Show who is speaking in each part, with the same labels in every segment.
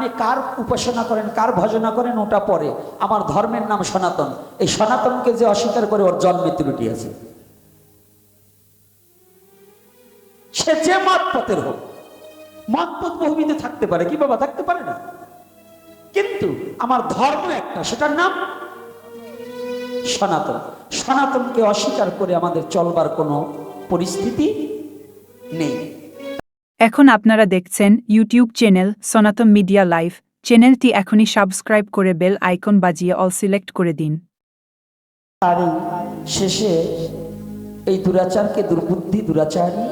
Speaker 1: আপনি কার উপাসনা করেন, কার ভজনা করেন ওটা পরে, আমার ধর্মের নাম সনাতন। এই সনাতনকে যে অস্বীকার করে ওর জন্মে ত্রুটি আছে, সে যে মত পথের হোক। মত পথ বহুবিধে থাকতে পারে, কি বাবা থাকতে পারে না? কিন্তু আমার ধর্ম একটা, সেটার নাম সনাতন। সনাতনকে অস্বীকার করে আমাদের চলবার কোনো পরিস্থিতি নেই।
Speaker 2: এখন আপনারা দেখছেন ইউটিউব চ্যানেল সনাতন মিডিয়া লাইভ। চ্যানেলটি এখনই সাবস্ক্রাইব করে বেল আইকন বাজিয়ে অল সিলেক্ট করে দিন।
Speaker 1: আর শেষে এই দুরাচারকে, দুর্বুদ্ধি দুরাচারী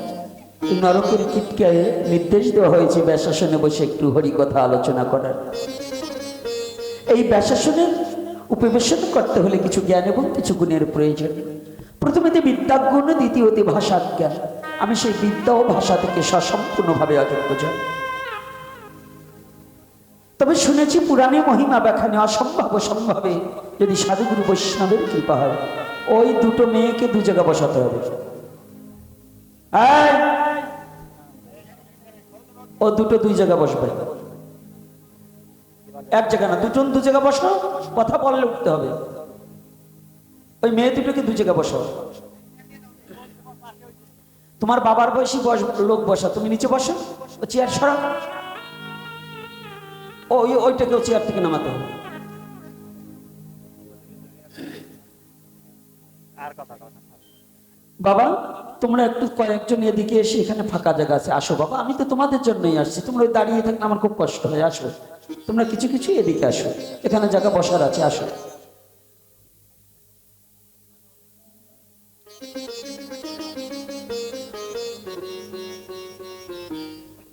Speaker 1: এই নরকের কীটকে নির্দেশ দেওয়া হয়েছে ব্যাসাসনে বসে একটু হরিকথা আলোচনা করার। এই ব্যাসাসনের উপবেশন করতে হলে কিছু জ্ঞান এবং কিছু গুণের প্রয়োজন। প্রথমেতে বিদ্যাগুণ, দ্বিতীয়তে ভাষা জ্ঞান। আমি সেই বিদ্যা ও ভাষা থেকে সসম্পূর্ণভাবে অযোগ্য যাই। তবে শুনেছি পুরাণে মহিমা ব্যাখ্যানে অসম্ভব সম্ভবে যদি সাধুগুরু বৈষ্ণবের কৃপা হয়, ওই দুটো মেয়েকে দু জায়গা বসাতে হবে। ও দুটো দুই জায়গা বসবে, এক জায়গা না, দুজন দু জায়গা বসো, কথা বললে উঠতে হবে। ওই মেয়ে দুটোকে দু জায়গা বসো। তোমার বাবার বয়সী লোক বসা, তুমি নিচে বসো, ও চেয়ার সরা, ওইটাকে চেয়ার থেকে নামাতে হবে। বাবা তোমরা একটু কয়েকজন এদিকে এসে, এখানে ফাঁকা জায়গা আছে, আসো বাবা, আমি তো তোমাদের জন্যই আসছি। তোমরা ওই দাঁড়িয়ে থাকলে আমার খুব কষ্ট হয়, আসো তোমরা কিছু কিছু এদিকে আসো, এখানে জায়গা বসার আছে, আসো।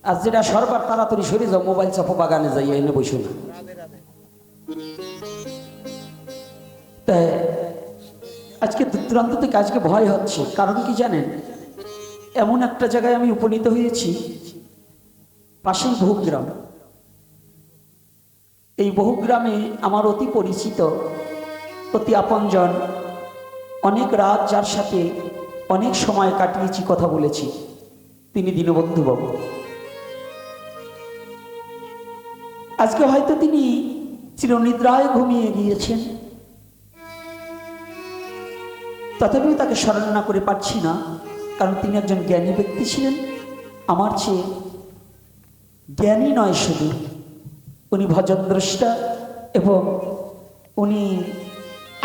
Speaker 1: আজ যেটা সরবার তাড়াতাড়ি সরে যাও, মোবাইল চাপো, বাগানে যাই, এনে বসো না। তাই আজকে দূরান্ত থেকে আজকে ভয় হচ্ছে, কারণ কি জানেন? এমন একটা জায়গায় আমি উপনীত হয়েছি, পাশেই বহুগ্রাম। এই বহুগ্রামে আমার অতি পরিচিত, অতি আপনজন, অনেক রাত যার সাথে অনেক সময় কাটিয়েছি, কথা বলেছি, তিনি দীনবন্ধু বাবু। আজকে হয়তো তিনি চিরনিদ্রায় ঘুমিয়ে গিয়েছেন, তথাপিও তাকে স্মরণ না করে পারছি না, কারণ তিনি একজন জ্ঞানী ব্যক্তি ছিলেন। আমার চেয়ে জ্ঞানী নয় শুধু, উনি ভজনদ্রষ্টা এবং উনি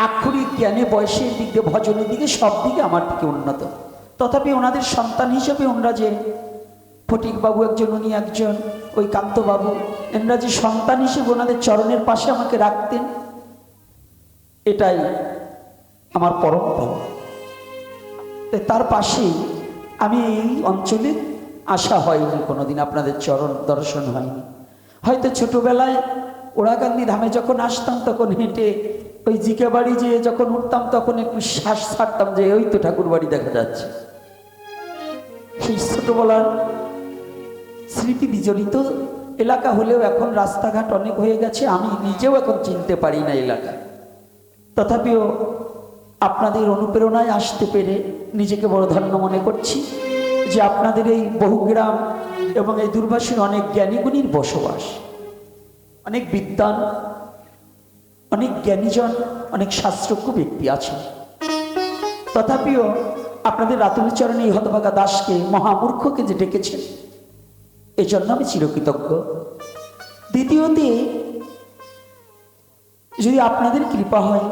Speaker 1: আক্ষরিক জ্ঞানে, বয়সের দিক দিয়ে, ভজনের দিকে, সব দিকে আমার দিকে উন্নত। তথাপি ওনাদের সন্তান হিসেবে ওনারা যে ফটিকবাবু একজন, উনি একজন, ওই কান্তবাবু, এনারা যে সন্তান হিসেবে ওনাদের চরণের পাশে আমাকে রাখতেন, এটাই আমার পরম পাওয়া। তার পাশেই আমি এই অঞ্চলে আসা হয়নি কোনোদিন, আপনাদের চরণ দর্শন হয়নি। হয়তো ছোটবেলায় ওড়াকান্দি ধামে যখন আসতাম, তখন হেঁটে ওই জিকে বাড়ি যেয়ে যখন উঠতাম, তখন একটু শ্বাস ছাড়তাম যে ওই তো ঠাকুর বাড়ি দেখা যাচ্ছে। সেই ছোটবেলার স্মৃতি বিজড়িত এলাকা হলেও এখন রাস্তাঘাট অনেক হয়ে গেছে, আমি নিজেও এখন চিনতে পারি না এলাকা। তথাপিও আপনাদের অনুপ্রেরণায় আসতে পেরে নিজেকে বড় ধন্য মনে করছি যে আপনাদের এই বহুগ্রাম এবং এই দূরভাষীর অনেক জ্ঞানীগুণীর বসবাস, অনেক বিদ্বান, অনেক জ্ঞানীজন, অনেক শাস্ত্রজ্ঞ ব্যক্তি আছেন। তথাপিও আপনাদের রাতুলচরণে এই হতভাগা দাসকে, মহামূর্খকে যে ডেকেছেন, এই জন্য আমি চিরকৃতজ্ঞ। দ্বিতীয়তে, যদি আপনাদের কৃপা হয়,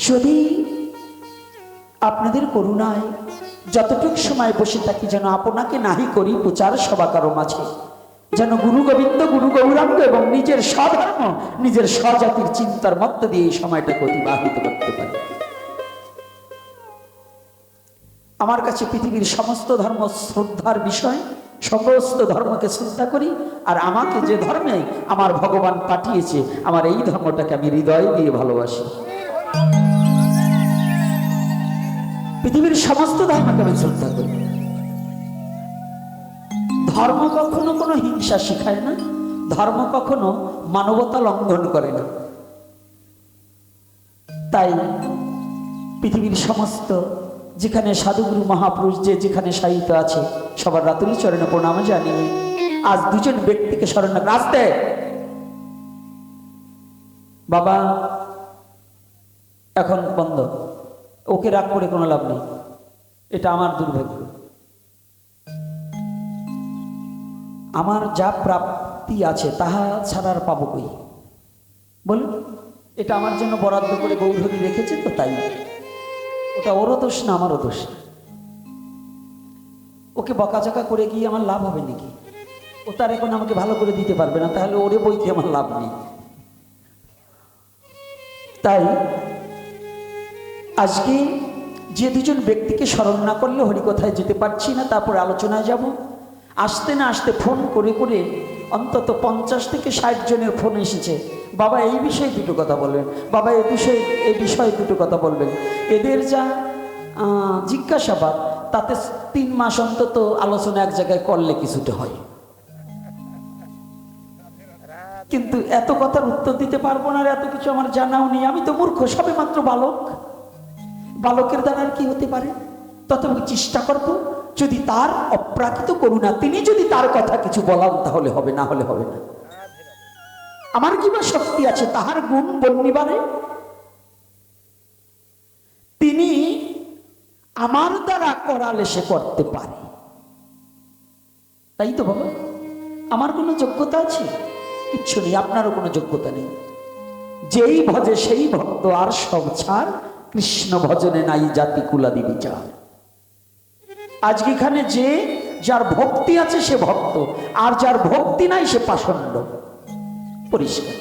Speaker 1: যদি আপনাদের করুণায় যতটুকু সময় বসে থাকি, যেন আপনাকে নাহি করি প্রচার সভা কারো মাঝে, যেন গুরু গোবিন্দ, গুরু গৌরাঙ্গ এবং নিজের স্বধর্ম, নিজের স্বজাতির চিন্তার মধ্য দিয়ে এই সময়টাকে অতিবাহিত করতে পারি। আমার কাছে পৃথিবীর সমস্ত ধর্ম শ্রদ্ধার বিষয়, সমস্ত ধর্মকে শ্রদ্ধা করি, আর আমাকে যে ধর্মে আমার ভগবান পাঠিয়েছে, আমার এই ধর্মটাকে আমি হৃদয় দিয়ে ভালোবাসি। পৃথিবীর সমস্ত ধর্মকে আমি শ্রদ্ধা করি। ধর্ম কখনো কোনো হিংসা শিখায় না, ধর্ম কখনো মানবতা লঙ্ঘন করে না। তাই পৃথিবীর সমস্ত যেখানে সাধুগুরু মহাপুরুষ যে যেখানে সাহিত্য আছে সবার রাতুল চরণে প্রণাম জানিয়ে আজ দুজন ব্যক্তিকে স্মরণ রাখতে। বাবা এখন বন্ধ, ওকে রাগ করে কোনো লাভ নেই, এটা আমার দুর্ভাগ্য। আমার যা প্রাপ্তি আছে তাহা ছাড়া আর পাবো কই বলুন? এটা আমার জন্য বরাদ্দ করে গৌরহরি রেখেছে, তো তাই ওটা ওরও দোষ না, আমারও দোষ না। ওকে বকাঝকা করে গিয়ে আমার লাভ হবে নাকি? ও তার এখন আমাকে ভালো করে দিতে পারবে না, তাহলে ওরে বইতে আমার লাভ নেই। তাই আজকে যে দুজন ব্যক্তিকে স্মরণ না করলে হরিকথায় যেতে পারছি না, তারপর আলোচনায় যাব। আসতে না আসতে ফোন করে করে অন্তত 50 থেকে 60 জনের ফোন এসেছে, বাবা এই বিষয়ে দুটো কথা বলবেন, বাবা এই বিষয়ে দুটো কথা বলবেন। এদের যা জিজ্ঞাসাবাদ তাতে 3 মাস অন্তত আলোচনা এক জায়গায় করলে কিছুটা হয়, কিন্তু এত কথার উত্তর দিতে পারবো না, আর এত কিছু আমার জানাও নেই। আমি তো মূর্খ, সবে মাত্র বালক, বালকের দ্বারা আর কি হতে পারে? তথাপি চেষ্টা করবো, যদি তার অপ্রাকৃত করুণা, তিনি যদি তার কথা কিছু বলান তাহলে হবে, না হলে হবে না। আমার কি বা শক্তি আছে তাহার গুণ বর্ণিবারে? তিনি আমার দ্বারা করালে সে করতে পারে, তাই তো বাবা। আমার কোনো যোগ্যতা আছে? কিচ্ছু নেই, আপনারও কোনো যোগ্যতা নেই। যেই ভজে সেই ভক্ত, আর সব ছাড়, কৃষ্ণ ভজনে নাই জাতি কুলাদি বিচার। আজকে এখানে যে যার ভক্তি আছে সে ভক্ত, আর যার ভক্তি নাই সে পাষণ্ড, পরিষ্কার।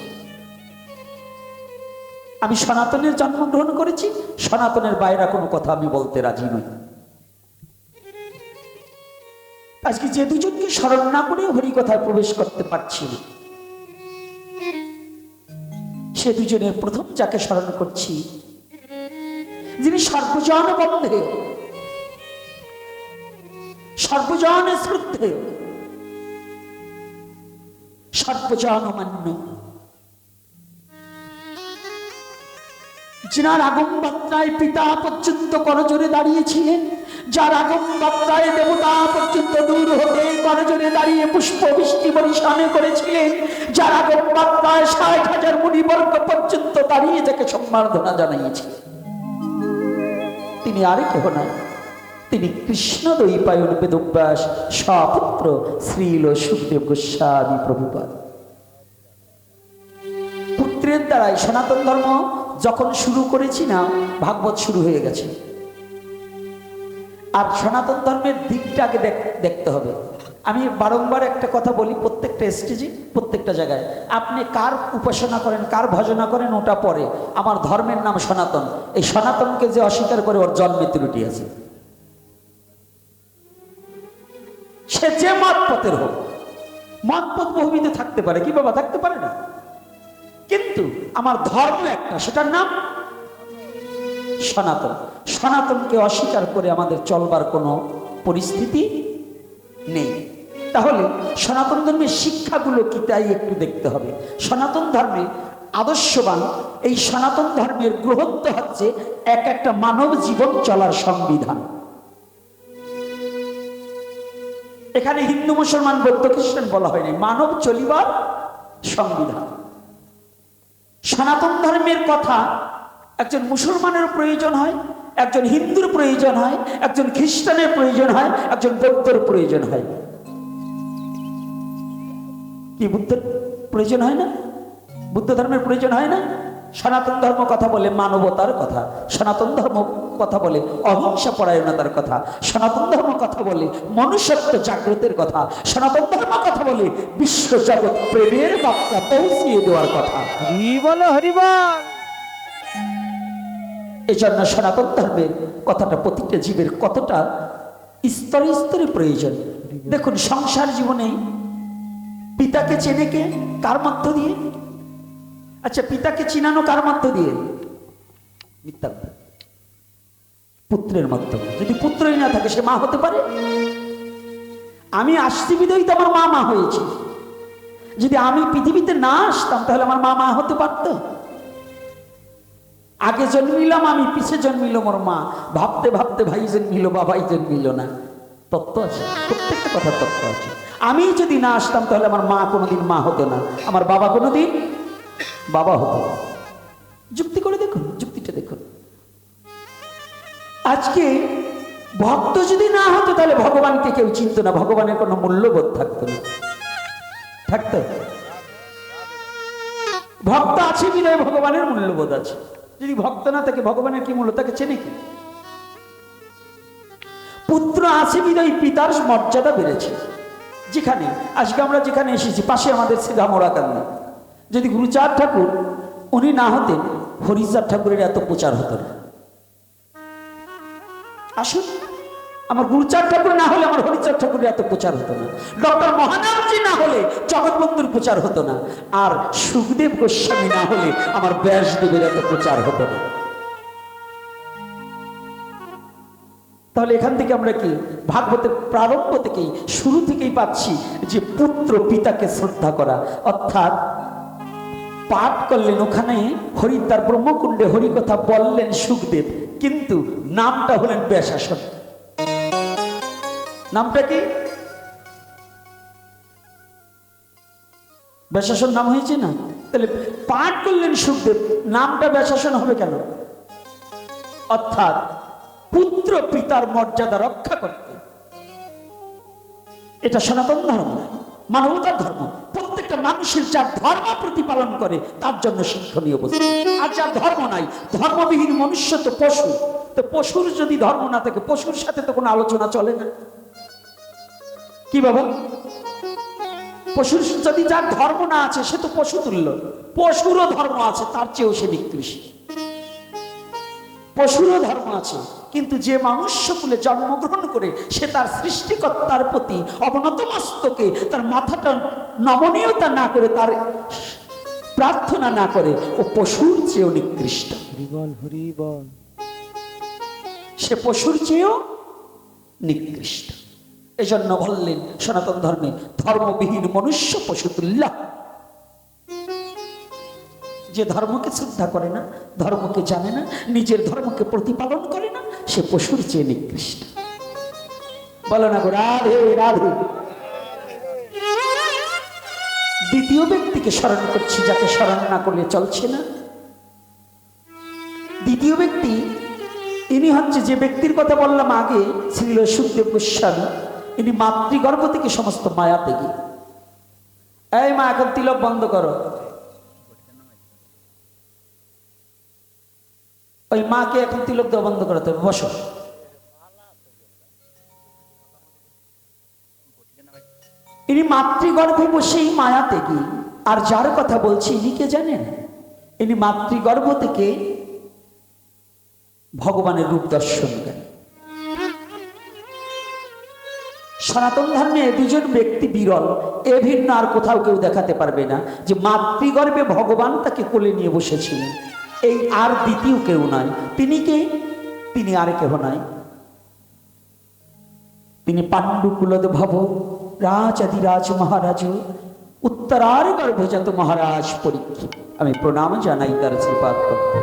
Speaker 1: আমি সনাতনের জন্মগ্রহণ করেছি, সনাতনের বাইরে কোনো কথা আমি বলতে রাজি নই। আজকে যে দুজনকে স্মরণ না করে হরিকথায় প্রবেশ করতে পারছি না, সে দুজনের প্রথম যাকে স্মরণ করছি, যিনি সর্বজন বন্ধে, সর্বজন শ্রদ্ধেয়, সর্বজন মান্য, যিনার আগম বার্তায় পিতা পর্যন্ত করজোরে দাঁড়িয়েছিলেন, যার আগম বার্তায় দেবতা পর্যন্ত দূর হতে করজোরে দাঁড়িয়ে পুষ্প বৃষ্টি বরিশানে করেছিলেন, যার আগম বার্তায় 60,000 মুনিবর্গ পর্যন্ত দাঁড়িয়ে তাকে সম্মাননা জানিয়েছিলেন, তিনি আরে কেহ নয়, তিনি কৃষ্ণ দ্বৈপায়ন বেদব্যাস স্বপুত্র শ্রীল সুখদেব গোস্বামী প্রভুপাদ। পুত্রের দ্বারাই সনাতন ধর্ম যখন শুরু করেছি না, ভাগবত শুরু হয়ে গেছে। আর সনাতন ধর্মের দিকটাকে দেখতে হবে। আমি বারংবার একটা কথা বলি, প্রত্যেকটা স্টেজে, প্রত্যেকটা জায়গায়, আপনি কার উপাসনা করেন, কার ভজনা করেন, ওটা পরে। আমার ধর্মের নাম সনাতন। এই সনাতনকে যে অস্বীকার করে, ওর জন্মে ত্রুটি আছে, সে যে মত পথের হোক। মত পথ বহুবিধ থাকতে পারে, কি বাবা? থাকতে পারে না? কিন্তু আমার ধর্ম একটা, সেটার নাম সনাতন। সনাতনকে অস্বীকার করে আমাদের চলবার কোনো পরিস্থিতি নেই। তাহলে সনাতন ধর্মের শিক্ষাগুলো কি, তাই একটু দেখতে হবে। সনাতন ধর্মে আদর্শবান এই সনাতন ধর্মের গ্রহত্ব হচ্ছে একটা মানব জীবন চলার সংবিধান। এখানে হিন্দু মুসলমান বৌদ্ধ খ্রিস্টান বলা হয়নি, মানব চলিবার সংবিধান। সনাতন ধর্মের কথা একজন মুসলমানের প্রয়োজন হয়, একজন হিন্দুর প্রয়োজন হয়, একজন খ্রিস্টানের প্রয়োজন হয়, একজন বৌদ্ধর প্রয়োজন হয়। কি বুদ্ধের প্রয়োজন হয় না? বুদ্ধ ধর্মের প্রয়োজন হয় না? সনাতন ধর্ম কথা বলে মানবতার কথা, সনাতন ধর্ম কথা বলে অহিংসা পরায়ণতার কথা, সনাতন ধর্ম কথা বলে মনুষ্যত্ব জাগ্রতের কথা, সনাতন ধর্ম কথা বলে বিশ্ব জগৎ প্রেমের বার্তা পৌঁছিয়ে দেওয়ার কথা।
Speaker 3: হরিবল।
Speaker 1: এই জন্য সনাতন ধর্মের কথাটা প্রতিটা জীবের কতটা স্তরে স্তরে প্রয়োজন। দেখুন, সংসার জীবনে পিতাকে চেনে কে? কার মধ্য দিয়ে? আচ্ছা, পিতাকে চিনানো কার মধ্য দিয়ে? মিথ্যা, পুত্রের মাধ্যমে। যদি পুত্রই না থাকে, সে মা হতে পারে? আমি আসছি বিধই তো আমার মা হয়েছে। যদি আমি পৃথিবীতে না আসতাম, তাহলে আমার মা হতে পারত? আগে জন্মিলাম আমি, পিছে জন্মিল মোর মা, ভাবতে ভাবতে ভাই জন্মিল, বাবাই জন্মিল না। তত্ত্ব আছে, প্রত্যেকটা কথার তত্ত্ব আছে। আমি যদি না আসতাম তাহলে আমার মা কোনোদিন মা হতো না, আমার বাবা কোনোদিন বাবা হতো না। যুক্তি করে দেখুন, যুক্তিটা দেখুন। আজকে ভক্ত যদি না হতো তাহলে ভগবানকে কেউ চিনত না, ভগবানের কোনো মূল্যবোধ থাকতো না। থাকতো? ভক্ত আছে বিনয় ভগবানের মূল্যবোধ আছে। যদি ভক্ত না থাকে ভগবানের কি মূল্য, তাকে চেনে কি? পুত্র আছে বিনয় পিতার মর্যাদা বেড়েছে। যেখানে আজকে আমরা যেখানে এসেছি, পাশে আমাদের সিধামোড়াকান্দি, যদি গুরুচাঁদ ঠাকুর উনি না হতেন, হরিচাঁদ ঠাকুরের এত প্রচার হতো না। আসুন, আমার গুরুচাঁদ ঠাকুর না হলে আমার হরিচাঁদ ঠাকুরের এত প্রচার হতো না। ডক্টর মহানামজি না হলে জগৎবন্ধুর প্রচার হতো না। আর সুখদেব গোস্বামী না হলে আমার ব্যাসদেবের এত প্রচার হতো না। তাহলে এখান থেকে আমরা কি ভাগবতের প্রারম্ভ থেকেই, শুরু থেকেই পাচ্ছি যে পুত্র পিতাকে শ্রদ্ধা করা, অর্থাৎ পাঠ করলেন ওখানে হরি, তার ব্রহ্মকুণ্ডে হরিকথা বললেন সুখদেব, কিন্তু নামটা হলেন ব্যাসাসন। নামটা কি? ব্যাসাসন নাম হয়েছে না? তাহলে পাঠ করলেন সুখদেব, নামটা ব্যাসাসন হবে কেন? অর্থাৎ পুত্র পিতার মর্যাদা রক্ষা করতে। এটা সনাতন ধর্ম, মানবতার ধর্ম। প্রত্যেকটা মানুষের যার ধর্ম প্রতিপালন করে তার জন্য শিক্ষণীয় বস্তু। আর যার ধর্ম নাই, ধর্মবিহীন মনুষ্য তো পশু। তো পশুর যদি ধর্ম না থাকে, পশুর সাথে তো কোনো আলোচনা চলে না। কি বাবা? পশুর যদি যার ধর্ম না আছে সে তো পশু তুল্য। পশুরও ধর্ম আছে, তার চেয়েও সে নিকৃষ্ট। পশুরও ধর্ম আছে, কিন্তু যে মানুষ্যকুলে জন্মগ্রহণ করে সে তার সৃষ্টিকর্তার প্রতি অবনত মস্তকে তার মাথাটা নমনীয়তা না করে, তার প্রার্থনা না করে, ও পশুর চেয়েও নিকৃষ্ট। সে পশুর চেয়েও নিকৃষ্ট। এজন্য বললেন সনাতন ধর্মে, ধর্মবিহীন মনুষ্য পশুতুল্য। যে ধর্মকে শ্রদ্ধা করে না, ধর্মকে জানে না, নিজের ধর্মকে প্রতিপালন করে না, সে পশুর চেয়ে নিকৃষ্ট। বলো না গো রাধে রাধে। দ্বিতীয় ব্যক্তিকে স্মরণ করছি, যাকে স্মরণ না করলে চলছে না। দ্বিতীয় ব্যক্তি ইনি হচ্ছে যে ব্যক্তির কথা বললাম আগে, শ্রীল সুখদেব গোস্বামী। ইনি মাতৃগর্ভ থেকে সমস্ত মায়া ত্যাগী। এই মা, এখন তিলক বন্ধ করো। ওই মাকে এখন তিলক দেওয়া বন্ধ করাতে হবে, বসো। ইনি মাতৃগর্ভে বসেই মায়া ত্যাগী। আর যার কথা বলছি ইনি কে জানেন? ইনি মাতৃগর্ভ থেকে ভগবানের রূপ দর্শন করেন। সনাতন ধর্মে দুজন ব্যক্তি বিরল, এ ভিন্ন আর কোথাও কেউ দেখাতে পারবে না যে মাতৃগর্ভে ভগবান তাকে কোলে নিয়ে বসেছিলেন। এই আর দ্বিতীয় কেউ নয়। তিনি কে? তিনি আর কেহ নয়, তিনি পাণ্ডু কুলোদ্ভব রাজাধিরাজ মহারাজ উত্তরার গর্ভজাত মহারাজ পরীক্ষিত। আমি প্রণাম জানাই তার শ্রীপাদ করতে।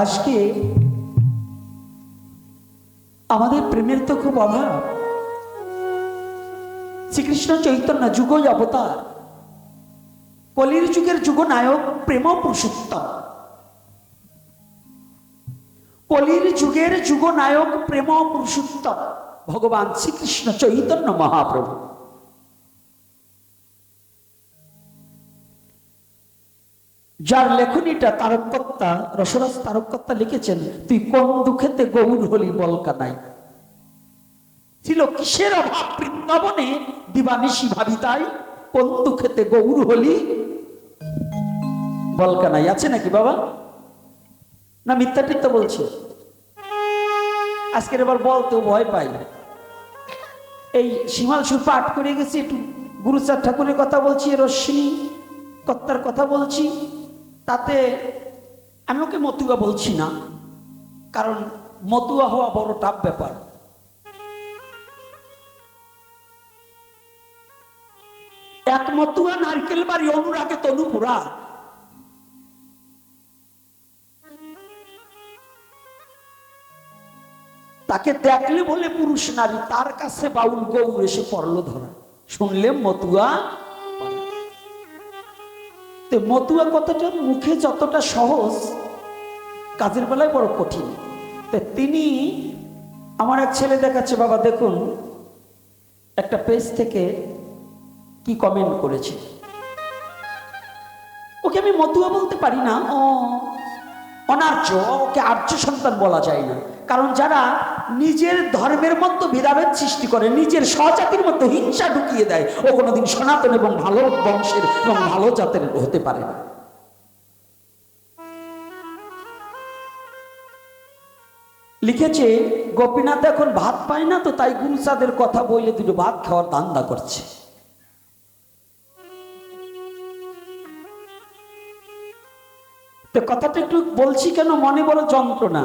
Speaker 1: আজকে আমাদের প্রেমের তো খুব অভাব। শ্রীকৃষ্ণ চৈতন্য যুগ অবতার, কলির যুগের যুগ নায়ক, প্রেম পুরুষোত্তম। কলির যুগের যুগ নায়ক, প্রেম পুরুষোত্তম ভগবান শ্রীকৃষ্ণ চৈতন্য মহাপ্রভু। যার লেখনীটা তারককর্তা, রসরাজ তারককর্তা লিখেছেন, তুই কোন দুঃখেতে গৌর হলি বলকা নাই। ছিল কিসের অভাব বৃন্দাবনে দিবানিশি ভাবি তাই, কোন দুঃখেতে গৌর হলি বলকা নাই। আছে নাকি বাবা? না মিথ্যা টিথ্যা বলছে? আজকের এবার বলতেও ভয় পাই। এই সীমাল সুর পাঠ করে গেছি, একটু গুরুচাঁদ ঠাকুরের কথা বলছি, রশ্মি কর্তার কথা বলছি, তাতে আমি ওকে মতুয়া বলছি না, কারণ মতুয়া হওয়া বড় টাফ ব্যাপার। এক মতুয়া নারকেল বাড়ি অনুরাগে তনুপুরা, তাকে দেখলে বলে পুরুষ নারী, তার কাছে বাউল গৌর এসে পড়লো ধরা। শুনলে মতুয়া। তো মতুয়া কথাটা মুখে যতটা সহজ, কাজের বেলায় বড় কঠিন। তো তিনি, আমার এক ছেলে দেখাচ্ছে, বাবা দেখুন একটা পেজ থেকে কি কমেন্ট করেছে। ওকে আমি মতুয়া বলতে পারি না, ও অনার্য, ওকে আর্য সন্তান বলা যায় না। কারণ যারা নিজের ধর্মের মধ্যে ভেদাভেদ সৃষ্টি করে, নিজের স্বজাতির মধ্যে হিংসা ঢুকিয়ে দেয়, ও কোনোদিন সনাতন এবং ভালো বংশের এবং ভালো জাতের হতে পারে না। লিখেছে গোপীনাথ এখন ভাত পায় না, তো তাই গুরুচাঁদের কথা বলে দুটো ভাত খাওয়ার ধান্দা করছে। তো কথাটা একটু বলছি কেন, মনে বড় যন্ত্রণা।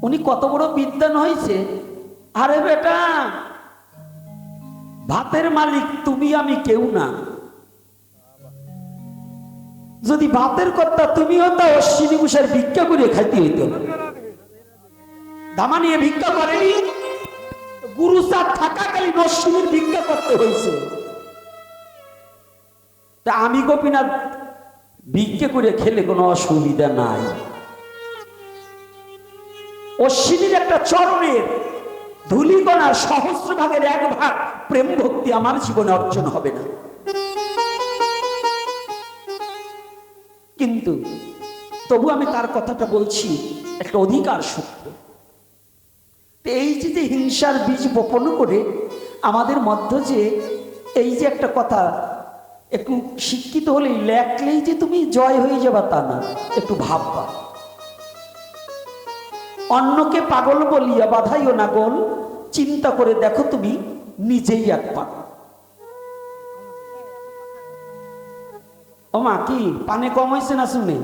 Speaker 1: উনি কত বড় বিদ্বান হয়েছে। আরে বেটা, ভাতের মালিক তুমি আমি কেউ না। যদি ভাতের কর্তা তুমি হতো, অশ্বিনী ঘোষের ভিক্ষা করে খাইতে হইতো। দামা নিয়ে ভিক্ষা করেনি, গুরুচাঁদ থাকাকালীন অশ্বিনীর ভিক্ষা করতে হয়েছে। তা আমি গোপীনাথ ভিক্ষা করে খেলে কোনো অসুবিধা নাই। অশ্বিনীর একটা চরণের ধূলিকণার সহস্র ভাগের এক ভাগ প্রেম ভক্তি আমার জীবনে অর্জন হবে না। কিন্তু তবু আমি তার কথাটা বলছি একটা অধিকার সূত্র। এই যে হিংসার বীজ বপন করে আমাদের মধ্য, যে এই যে একটা কথা, একটু শিক্ষিত হলেই লেখলেই যে তুমি জয় হয়ে যাবা তা না, একটু ভাববা। অন্যকে পাগল বলিয়া বাধাইও না গোল, চিন্তা করে দেখো তুমি নিজেই এক পাগল। ও মা, কি পানে কম হয়েছে না? শুনে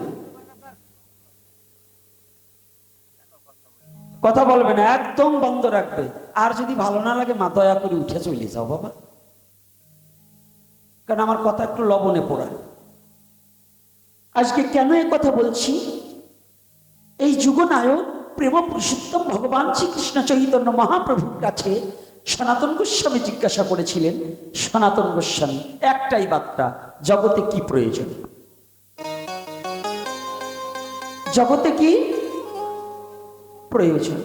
Speaker 1: কথা বলবে না, একদম বন্ধ রাখবে। আর যদি ভালো না লাগে মা দয়া করে উঠে চলে যাও বাবা, কারণ আমার কথা একটু লবণে পোড়া। আজকে কেন এই কথা বলছি? এই যুগনায়ক প্রেম পুরুষোত্তম ভগবান শ্রীকৃষ্ণ চৈতন্য মহাপ্রভুর কাছে সনাতন গোস্বামী জিজ্ঞাসা করেছিলেন, সনাতন গোস্বামী একটাই বার্তা, জগতে কি প্রয়োজন? জগতে কি প্রয়োজন?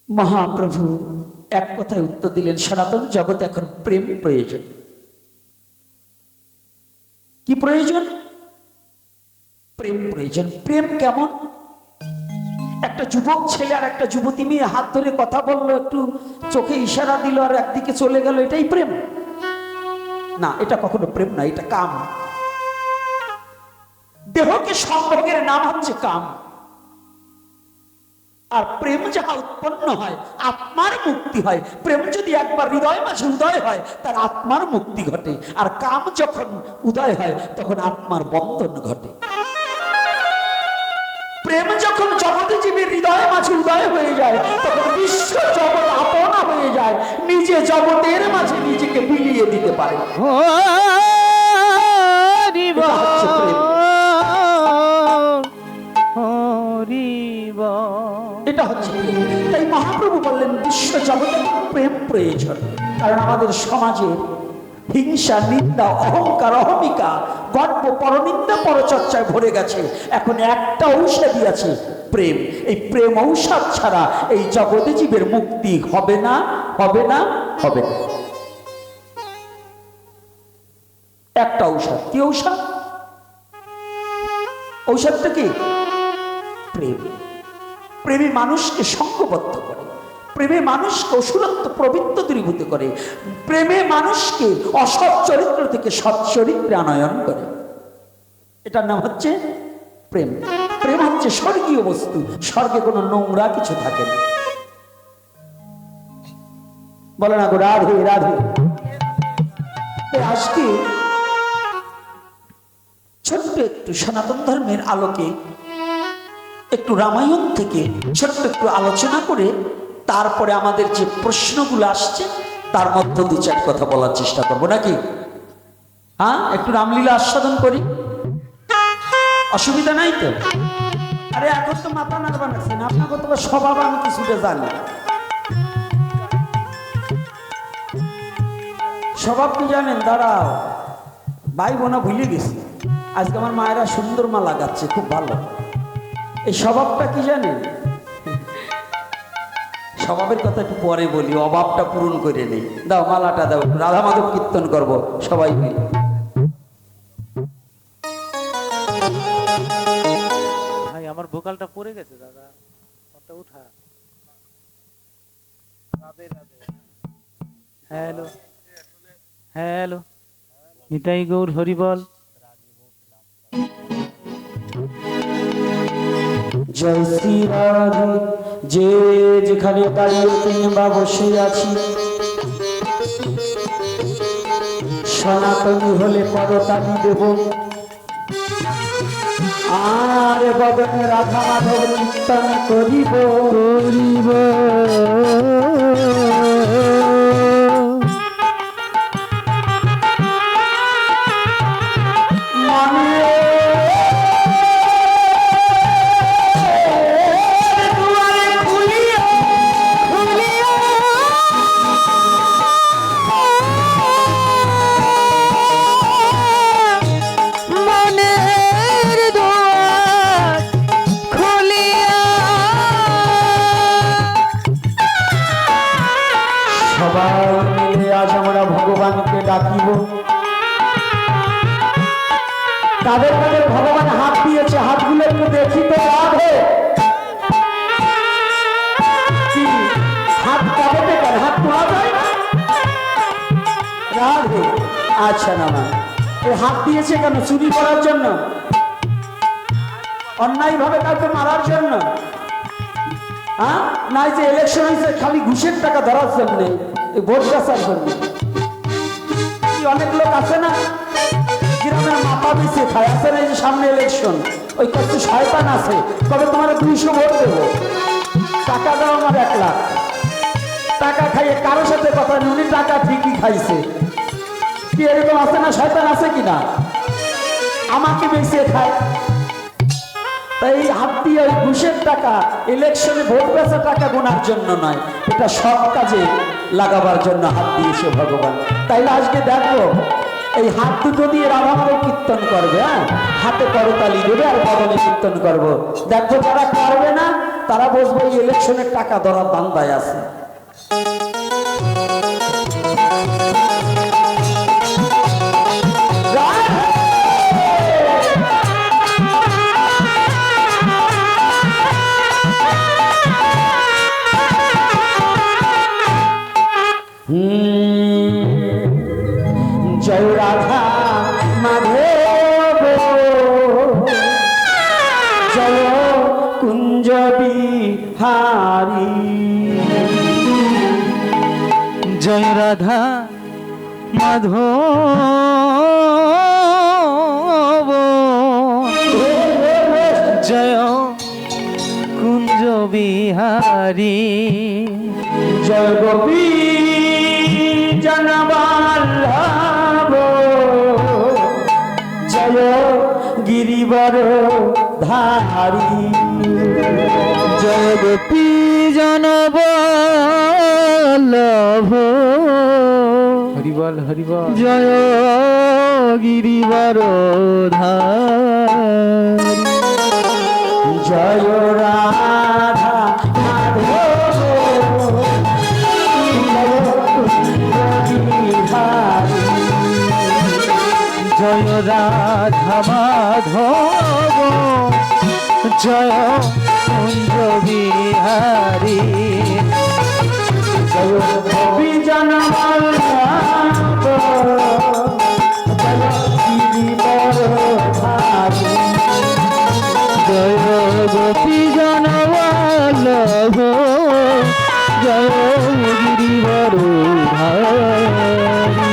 Speaker 1: মহাপ্রভু এক কথায় উত্তর দিলেন, সনাতন জগতে এখন প্রেম প্রয়োজন। কি প্রয়োজন? প্রেম প্রয়োজন। প্রেম কেমন? একটা যুবক ছেলে আর একটা যুবতী মেয়ে হাত ধরে কথা বললো, একটু চোখে ইশারা দিল আর একদিকে চলে গেল, এটাই প্রেম না। এটা কখনো প্রেম না, এটা কাম। দেহকে সম্ভোগের নাম হচ্ছে কাম। আর প্রেম যাহা উৎপন্ন হয়, আত্মার মুক্তি হয়। প্রেম যদি একবার হৃদয় মাঝে উদয় হয়, তার আত্মার মুক্তি ঘটে। আর কাম যখন উদয় হয়, তখন আত্মার বন্ধন ঘটে। প্রেম যখন জগতে জীবের হৃদয় মাঝে উদয় হয়ে যায়, তখন বিশ্ব জগৎ আপনা হয়ে যায়, নিজে জগতের মাঝে নিজেকে বিলিয়ে দিতে পারে। এটা হচ্ছে তাই মহাপ্রভু বললেন বিশ্ব জগতে প্রেম প্রয়োজন। কারণ আমাদের সমাজে হিংসা, নিন্দা, অহংকার, অহমিকা, গর্ব, পরনিন্দা, পরচর্চায় ভরে গেছে। এখন একটা ঔষধই আছে, প্রেম। এই প্রেম ঔষধ ছাড়া এই জগতে জীবের মুক্তি হবে না, হবে না, হবে না। একটা ঔষধ। কি ঔষধ? ঔষধটা কি? প্রেম। প্রেমে মানুষকে সঙ্গবদ্ধ করে, প্রেমে মানুষকে অসুরত্ব প্রবৃত্ত দূরীভূত করে, প্রেমে মানুষকে অসৎ চরিত্র থেকে সৎ চরিত্রে আনয়ন করে। এটার নাম হচ্ছে প্রেম। প্রেম হচ্ছে স্বর্গীয় বস্তু, স্বর্গে কোনো নোংরা কিছু থাকে না। বলে না গো রাধে রাধে। আজকে ছোট্ট একটু সনাতন ধর্মের আলোকে একটু রামায়ণ থেকে ছোট্ট একটু আলোচনা করে তারপরে আমাদের যে প্রশ্নগুলো আসছে তার মধ্যে দু চার কথা বলার চেষ্টা করবো, নাকি? হ্যাঁ, একটু রামলীলা আস্বাদন করি। অসুবিধা নাই তো? আরে এখন তো মাথা নাড়বা নাচ্ছেন, আপনাকে তো স্বভাব আমি কিছুটা জানি। স্বভাব কি জানেন? দাঁড়াও, ভাই বোনা ভুলে গেছি। আজকে আমার মায়েরা সুন্দর মা লাগাচ্ছে, খুব ভালো। এই স্বভাবটা কি জানেন? স্বভাবের কথা একটু পরে বলি, অভাবটা পূরণ করে নেই। দাও মালাটা দাও, রাধা মাধব কীর্তন করবো সবাই মিলে।
Speaker 3: ভাই আমার ভোকালটা পড়ে গেছে দাদা, ওটা উঠা। হ্যালো হ্যালো, নিতাই গৌর হরিবল।
Speaker 1: জয় শ্রী রাধে। যে যেখানে দাঁড়িয়ে কিংবা বসে আছি, সনাতনী হলে পদতালি দেব, আর বদনে রাধা মাধব কীর্তন করিব করিব। সবাই মিলে আজ আমরা ভগবানকে ডাকিব। তাদের কাছে ভগবান হাত দিয়েছে, হাতগুলো একটু দেখি তো। রাধে কি হাত কাঁপতে কেন? হাত তোলা যায় না? রাধে আচ্ছা না মা, এই হাত দিয়েছে কেন? চুরি করার জন্য? অন্যায় ভাবে কাউকে মারার জন্য? হ্যাঁ না, যে ইলেকশন হয়েছে খালি ঘুষের টাকা ধরার জন্য, ভোট বেচার জন্য। অনেক লোক আছে না গ্রামের মাথা পিছিয়ে খায়, আছে না? এই যে সামনে ইলেকশন, ওই কত শয়তান আছে, তবে তোমার 200 ভোট দেবো, টাকা দাও আমার 1 লাখ। টাকা খাইয়ে কারোর সাথে কথা নেই, উনি টাকা ঠিকই খাইছে। কি এরকম আছে না? শয়তান আছে কিনা? আমাকে বেঁচে খায়। তাই এই হাত দিয়ে ওই ঘুষের টাকা, ইলেকশনে ভোট বেচা টাকা গোনার জন্য নয়, এটা সব কাজে লাগাবার জন্য হাত দিয়েছে ভগবান। তাইলে আজকে দেখো এই হাত দুটো দিয়ে রাধা মাধব কীর্তন করবে। হ্যাঁ, হাতে করতালি দেবে আর বদলে কীর্তন করবো। দেখো যারা করবে না তারা বসবো এই ইলেকশনের টাকা ধরার ধান্দায় আছে। জয় রাধা মাধব, জয় কুঞ্জ বিহারী।
Speaker 3: জয় রাধা মাধব, জয় কুঞ্জ বিহারী।
Speaker 1: জয় গোপী জনবল্লভ, জয় গিরিবর ধারী।
Speaker 3: জয় গোপী জনবল্লভ, হরিবল হরিবল। জয় গিরিবর ধারী।
Speaker 1: জয় রাধা মাধব,
Speaker 3: জয় রাধা মাধব, জয় কুঞ্জ বিহারী।
Speaker 1: জয় গোপী জনবল্লভ, জয় গিরিবর ধারী।
Speaker 3: জয় গোপী জনবল্লভ, জয় গিরিবর ধারী।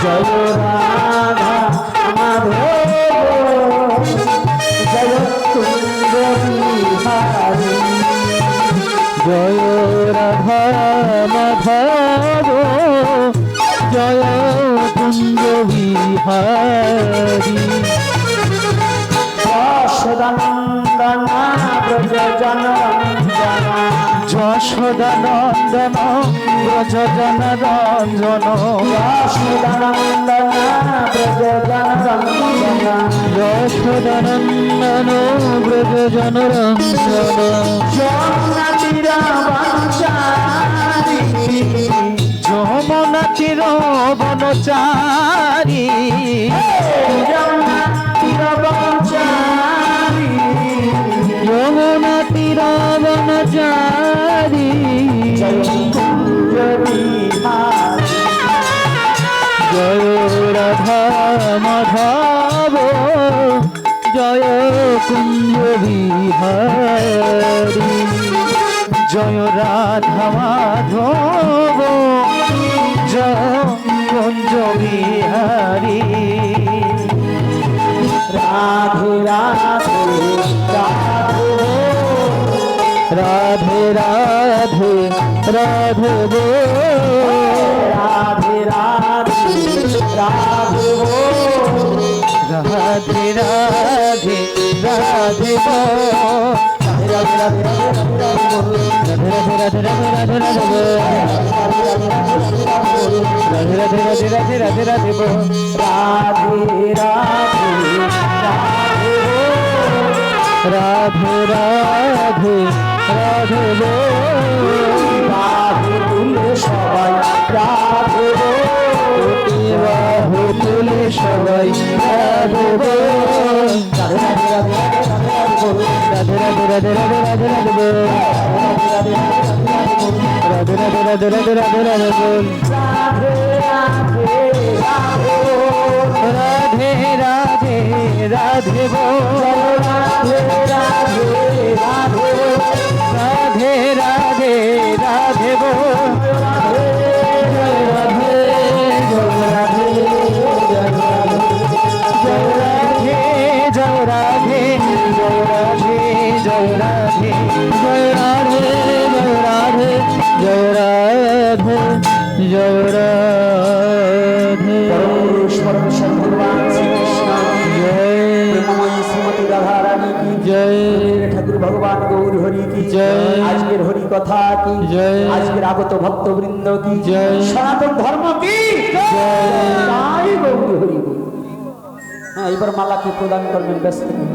Speaker 1: জয় রাধা মাধব, জয় কুঞ্জ বিহারী।
Speaker 3: জয় রাধা মাধব, জয় কুঞ্জ বিহারী।
Speaker 1: জয় যশোদানন্দন ব্রজ জনরঞ্জন
Speaker 3: যশোদানন্দন ব্রজ জনরঞ্জন
Speaker 1: যশোদানন্দন ব্রজ জনরঞ্জন
Speaker 3: যশোদানন্দন ব্রজ জনরঞ্জন
Speaker 1: যমুনা তীর বনচারী
Speaker 3: যমুনা তীর বনচারী
Speaker 1: যমুনা তীর বনচারী
Speaker 3: যমুনা তীর বনচারী
Speaker 1: জয় কুঞ্জ বিহারী
Speaker 3: জয় রাধা মাধব জয় কুঞ্জ বিহারী জয় রাধা মাধব জয় কুঞ্জ বিহারী
Speaker 1: রাধে রাধে রাধে
Speaker 3: রাধে রাধে রাধে গো
Speaker 1: রাধে রাধে রাধে
Speaker 3: রাধে রাধে রাধে গো
Speaker 1: রাধে রাধে রাধে রাধে
Speaker 3: রাধে রাধে রাধে রাধে রাধে গো রাধে রাধে রাধে রাধে রাধে রাধে গো
Speaker 1: রাধে রাধে
Speaker 3: রাধে রাধে রাধে গো
Speaker 1: রাধে তুলে সবাই রাধে
Speaker 3: বাহু তুলে সবাই রাধে গো
Speaker 1: রাধে রাধে রাধে রাধে
Speaker 3: রাধে রাধে রাধে রাধে রাধে গো রাধে রাধে রাধে রাধে রাধে রাধে গো রাধে রাধে রাধে গো রাধে রাধে রাধে গো জয় রাধে জয় রাধে জয় রাধে জয় রাধে জয় রাধে জয় রাধে জয় রাধে
Speaker 1: পরমেশ্বর ভগবান শ্রীকৃষ্ণ
Speaker 3: জয়
Speaker 1: প্রেমময়ী শ্রীমতী রাধা রানী কি
Speaker 3: জয়
Speaker 1: ঠাকুর ভগবান গৌর হরি কি
Speaker 3: জয়।
Speaker 1: আজকের হরি কথা কি
Speaker 3: জয়।
Speaker 1: আজকের আগত ভক্তবৃন্দ কি
Speaker 3: জয়।
Speaker 1: সনাতন ধর্ম কি তাই গৌর হরি বল। হ্যাঁ এবার মালাকে প্রদান করবেন ব্যস্ত নেই।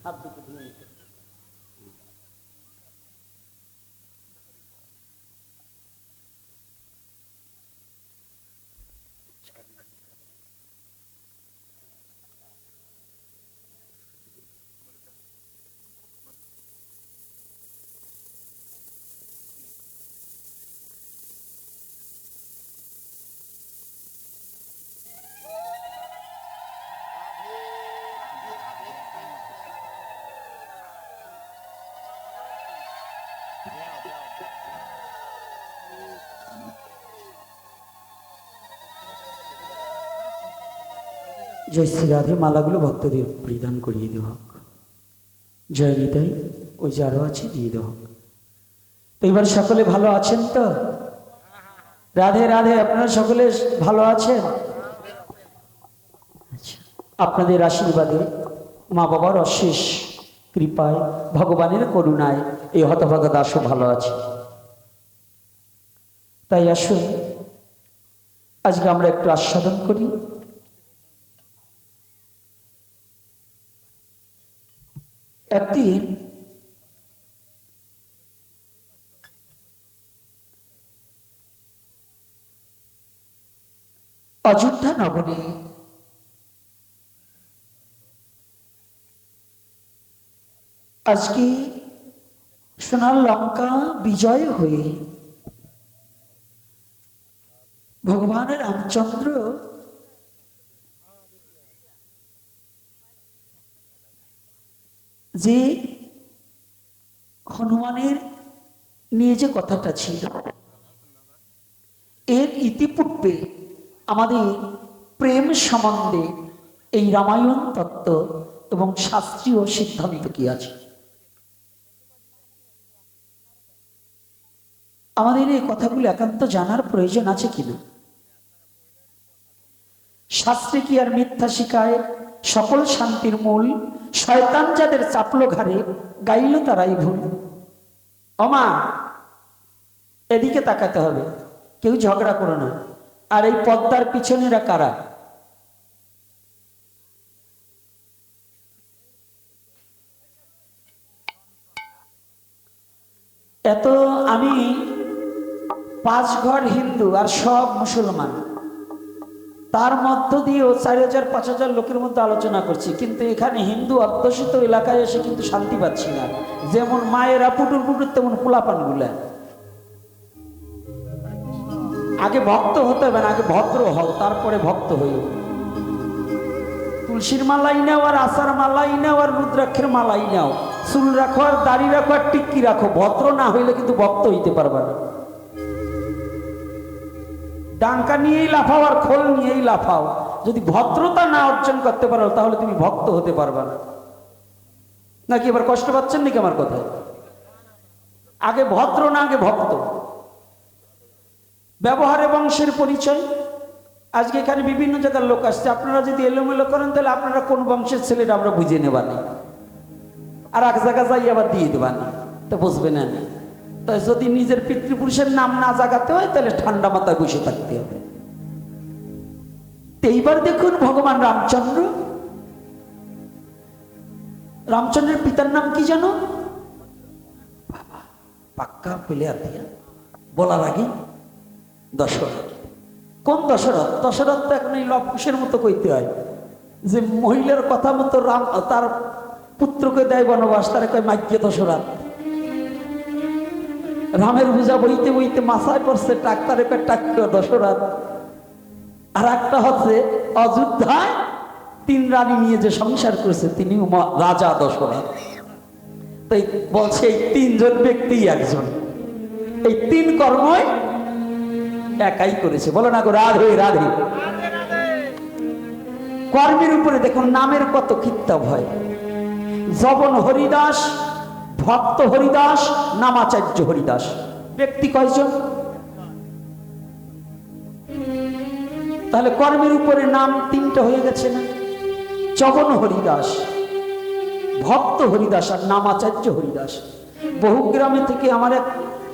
Speaker 1: হাত দুটো ধুয়ে নিতে। জয় শ্রী রাধে মালাগুলো ভক্তদের পরিধান করিয়ে দেওয়া হোক। জয় নিতাই ওই যে আরো আছে দিয়ে দেওয়া হোক। তো এবার সকলে ভালো আছেন তো? রাধে রাধে, আপনারা সকলে ভালো আছেন? আচ্ছা, আপনাদের আশীর্বাদে মা বাবার অশেষ কৃপায় ভগবানের করুণায় এই হতভাগা দাসও ভালো আছে। তাই আসুন আজকে আমরা একটু আস্বাদন করি। একদিন অযোধ্যা নগরে আজকে সোনার লঙ্কা বিজয় হয়ে ভগবান রামচন্দ্র যে হনুমানের নিয়ে যে কথাটা ছিল, এর ইতিপূর্বে আমাদের প্রেম সম্বন্ধে এই রামায়ণ তত্ত্ব এবং শাস্ত্রীয় সিদ্ধান্ত কি আছে, আমাদের এই কথাগুলো একান্ত জানার প্রয়োজন আছে কিনা। শাস্ত্রে কি আর মিথ্যা শিখায় সকল শান্তির মূল, শয়তান যাদের চাপলো ঘাড়ে, গাইল তারাই ভুল। অমা, এদিকে তাকাতে হবে, কেউ ঝগড়া করো না। আর এই পদ্মার পিছনেরা কারা? এত আমি 5 ঘর হিন্দু আর সব মুসলমান, তার মধ্য দিয়েও 4000-5000 লোকের মধ্যে আলোচনা করছি, কিন্তু এখানে হিন্দু অধ্যুষিত এলাকায় এসে কিন্তু শান্তি পাচ্ছি না। যেমন মায়েরা পুটুর পুটুর, তেমন পোলাপান গুলা। আগে ভক্ত হতে হবে না, আগে ভদ্র হও, তারপরে ভক্ত হইও। তুলসীর মালাই নাও, আর আশার মালাই নাও, আর রুদ্রাক্ষের মালাই নাও, চুল রাখো, আর দাড়ি রাখো, আর টিক্কি রাখো। ভদ্র না হইলে কিন্তু ভক্ত হইতে পারবে না। ডাঙ্কা নিয়েই লাফাও আর খোল নিয়েই লাফাও, যদি ভদ্রতা না অর্জন করতে পারো তাহলে তুমি ভক্ত হতে পারবে না। নাকি এবার কষ্ট পাচ্ছেন নাকি আমার কথায়? আগে ভদ্র না আগে ভক্ত। ব্যবহারে বংশের পরিচয়। আজকে এখানে বিভিন্ন জায়গার লোক আসছে, আপনারা যদি এলোমেলো করেন তাহলে আপনারা কোন বংশের ছেলেটা আমরা বুঝে নেবানি, আর এক জায়গায় যাই আবার দিয়ে দেবানি, তো বুঝবে না। তাই যদি নিজের পিতৃপুরুষের নাম না জাগাতে হয় তাহলে ঠান্ডা মাথায় বসে থাকতে হবে। এইবার দেখুন ভগবান রামচন্দ্র, রামচন্দ্রের পিতার নাম কি জানো? বাবা পাক্কা প্লেয়ার দিয়া বলার আগে দশরথ। কোন দশরথ? দশরথ তো এখন এই লবকুশের মতো কইতে হয়, যে মহিলার কথা মতো রাম তার পুত্রকে দেয় বনবাস, তারা কয় মাইকে দশরথ। রামের বোঝা বইতে বইতে মাথায় পড়ছে টাক্তারে কয় টাক্য দশরথ। আর একটা হচ্ছে অযোধ্যায় 3 রানী নিয়ে যে সংসার করেছে তিনি রাজা দশরথ। তাই বলছে এই 3 জন ব্যক্তি একজন, এই 3 কর্মই একাই করেছে। বলো না গো রাধে রাধে। কর্মের উপরে দেখুন নামের কত কিত্তা ভয়। জবন হরিদাস, ভক্ত হরিদাস, নামাচার্য হরিদাস। ব্যক্তি কয়জন? তাহলে কর্মের উপরে নাম 3টা হয়ে গেছে না? জবন হরিদাস, ভক্ত হরিদাস, আর নামাচার্য হরিদাস। বহু গ্রামে থেকে আমার এক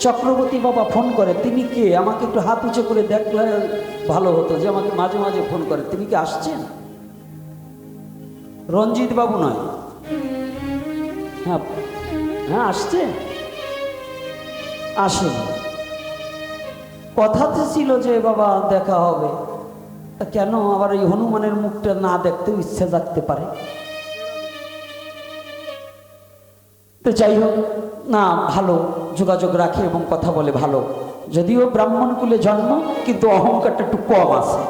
Speaker 1: চক্রবর্তী বাবা ফোন করে। তিনি কে? আমাকে একটু হাত উঁচু করে দেখলে ভালো হতো, যে আমাকে মাঝে মাঝে ফোন করে। তিনি কি আসছেন? রঞ্জিত বাবু নয়? হ্যাঁ হ্যাঁ আসছে, আসেন। কথাতে ছিল যে বাবা দেখা হবে, তা কেন আবার এই হনুমানের মুখটা না দেখতেও ইচ্ছা জাগতে পারে। তো যাই হোক না, ভালো যোগাযোগ রাখে এবং কথা বলে ভালো। যদিও ব্রাহ্মণ কুলে জন্ম, কিন্তু অহংকারটা একটু কম আছে।